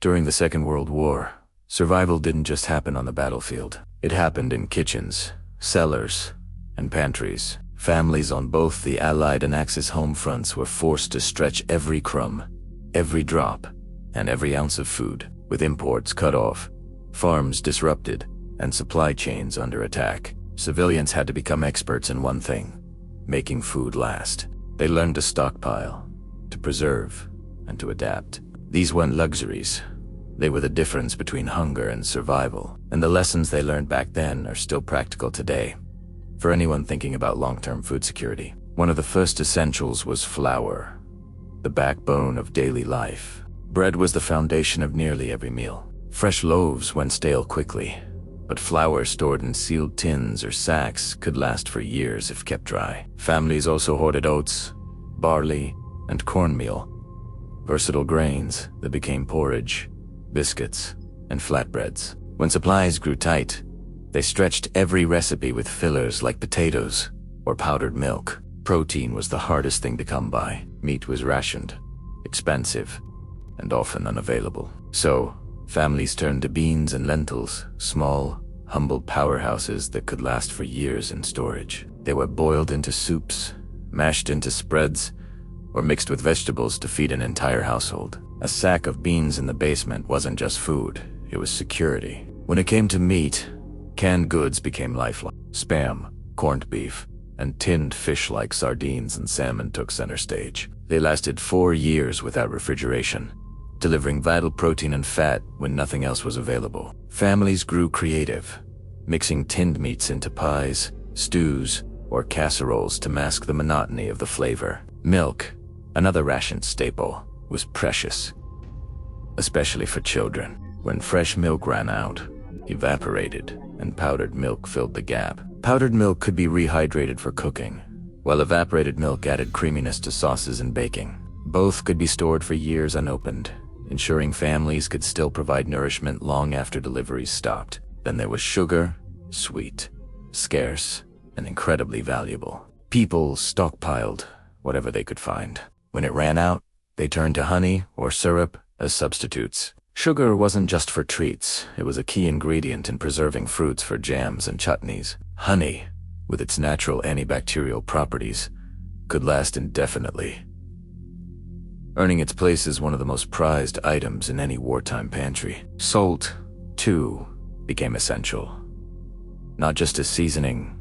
During the Second World War, survival didn't just happen on the battlefield. It happened in kitchens, cellars, and pantries. Families on both the Allied and Axis home fronts were forced to stretch every crumb, every drop, and every ounce of food, with imports cut off, farms disrupted, and supply chains under attack. Civilians had to become experts in one thing: making food last. They learned to stockpile, to preserve, and to adapt. These weren't luxuries. They were the difference between hunger and survival, and the lessons they learned back then are still practical today. For anyone thinking about long-term food security, one of the first essentials was flour, the backbone of daily life. Bread was the foundation of nearly every meal. Fresh loaves went stale quickly, but flour stored in sealed tins or sacks could last for years if kept dry. Families also hoarded oats, barley, and cornmeal, versatile grains that became porridge, biscuits, and flatbreads. When supplies grew tight, they stretched every recipe with fillers like potatoes or powdered milk. Protein was the hardest thing to come by. Meat was rationed, expensive, and often unavailable. So, families turned to beans and lentils, small, humble powerhouses that could last for years in storage. They were boiled into soups, mashed into spreads, or mixed with vegetables to feed an entire household. A sack of beans in the basement wasn't just food, it was security. When it came to meat, canned goods became lifeline. Spam, corned beef, and tinned fish like sardines and salmon took center stage. They lasted 4 years without refrigeration, delivering vital protein and fat when nothing else was available. Families grew creative, mixing tinned meats into pies, stews, or casseroles to mask the monotony of the flavor. Milk, another rationed staple, was precious, especially for children. When fresh milk ran out, evaporated, and powdered milk filled the gap. Powdered milk could be rehydrated for cooking, while evaporated milk added creaminess to sauces and baking. Both could be stored for years unopened, ensuring families could still provide nourishment long after deliveries stopped. Then there was sugar, sweet, scarce, and incredibly valuable. People stockpiled whatever they could find. When it ran out, they turned to honey or syrup as substitutes. Sugar wasn't just for treats, it was a key ingredient in preserving fruits for jams and chutneys. Honey, with its natural antibacterial properties, could last indefinitely, earning its place as one of the most prized items in any wartime pantry. Salt, too, became essential, not just as seasoning,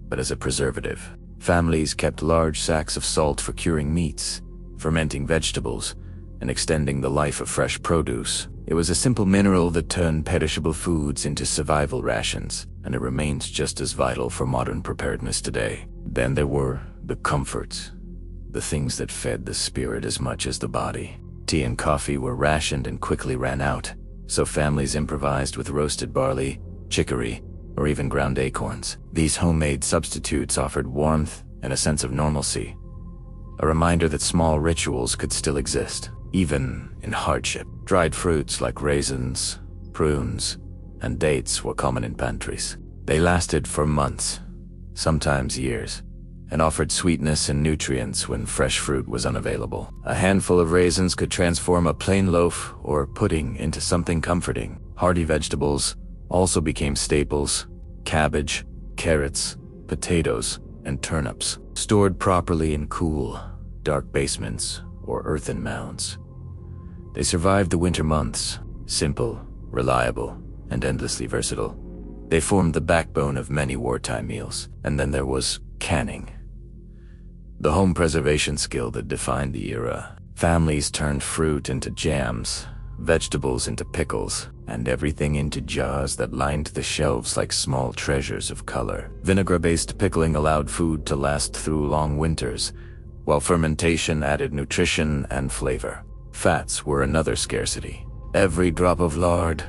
but as a preservative. Families kept large sacks of salt for curing meats, fermenting vegetables, and extending the life of fresh produce. It was a simple mineral that turned perishable foods into survival rations, and it remains just as vital for modern preparedness today. Then there were the comforts, the things that fed the spirit as much as the body. Tea and coffee were rationed and quickly ran out, so families improvised with roasted barley, chicory, or even ground acorns. These homemade substitutes offered warmth and a sense of normalcy, a reminder that small rituals could still exist, even in hardship. Dried fruits like raisins, prunes, and dates were common in pantries. They lasted for months, sometimes years, and offered sweetness and nutrients when fresh fruit was unavailable. A handful of raisins could transform a plain loaf or pudding into something comforting. Hearty vegetables also became staples: cabbage, carrots, potatoes, and turnips, stored properly in cool, dark basements or earthen mounds. They survived the winter months, simple, reliable, and endlessly versatile. They formed the backbone of many wartime meals. And then there was canning, the home preservation skill that defined the era. Families turned fruit into jams, vegetables into pickles, and everything into jars that lined the shelves like small treasures of color. Vinegar-based pickling allowed food to last through long winters, while fermentation added nutrition and flavor. Fats were another scarcity. Every drop of lard,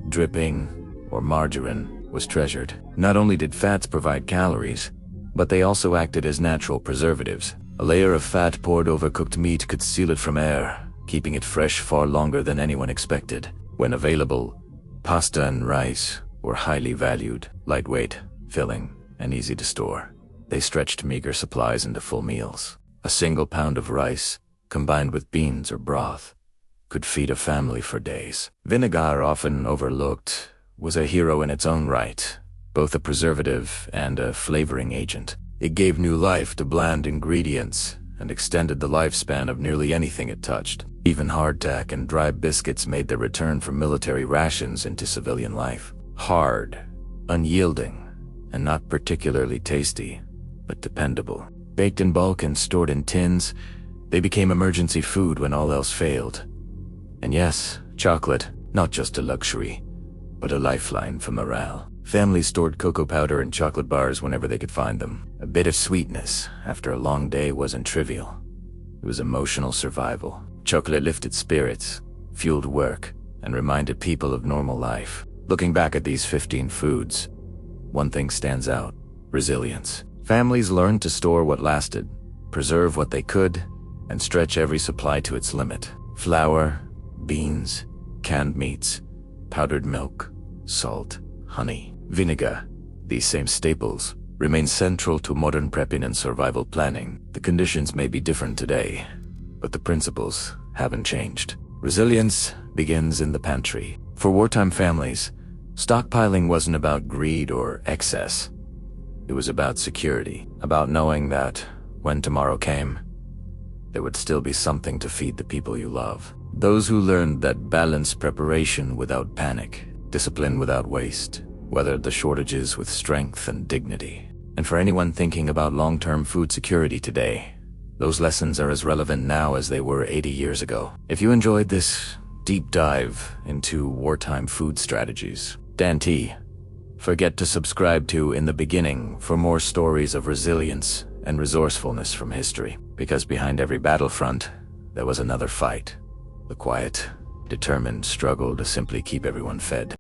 dripping, or margarine was treasured. Not only did fats provide calories, but they also acted as natural preservatives. A layer of fat poured over cooked meat could seal it from air, keeping it fresh far longer than anyone expected. When available, pasta and rice were highly valued, lightweight, filling, and easy to store. They stretched meager supplies into full meals. A single pound of rice, combined with beans or broth, could feed a family for days. Vinegar, often overlooked, was a hero in its own right, both a preservative and a flavoring agent. It gave new life to bland ingredients and extended the lifespan of nearly anything it touched. Even hardtack and dry biscuits made their return from military rations into civilian life. Hard, unyielding, and not particularly tasty, but dependable. Baked in bulk and stored in tins, they became emergency food when all else failed. And yes, chocolate, not just a luxury, but a lifeline for morale. Families stored cocoa powder and chocolate bars whenever they could find them. A bit of sweetness after a long day wasn't trivial. It was emotional survival. Chocolate lifted spirits, fueled work, and reminded people of normal life. Looking back at these 15 foods, one thing stands out: resilience. Families learned to store what lasted, preserve what they could, and stretch every supply to its limit. Flour, beans, canned meats, powdered milk, salt, honey, vinegar. These same staples remain central to modern prepping and survival planning. The conditions may be different today, but the principles haven't changed. Resilience begins in the pantry. For wartime families, stockpiling wasn't about greed or excess. It was about security, about knowing that when tomorrow came, there would still be something to feed the people you love. Those who learned that balanced preparation without panic, discipline without waste, weathered the shortages with strength and dignity. And for anyone thinking about long-term food security today, those lessons are as relevant now as they were 80 years ago. If you enjoyed this deep dive into wartime food strategies, Dan T, forget to subscribe to In the Beginning for more stories of resilience and resourcefulness from history. Because behind every battlefront, there was another fight. The quiet, determined struggle to simply keep everyone fed.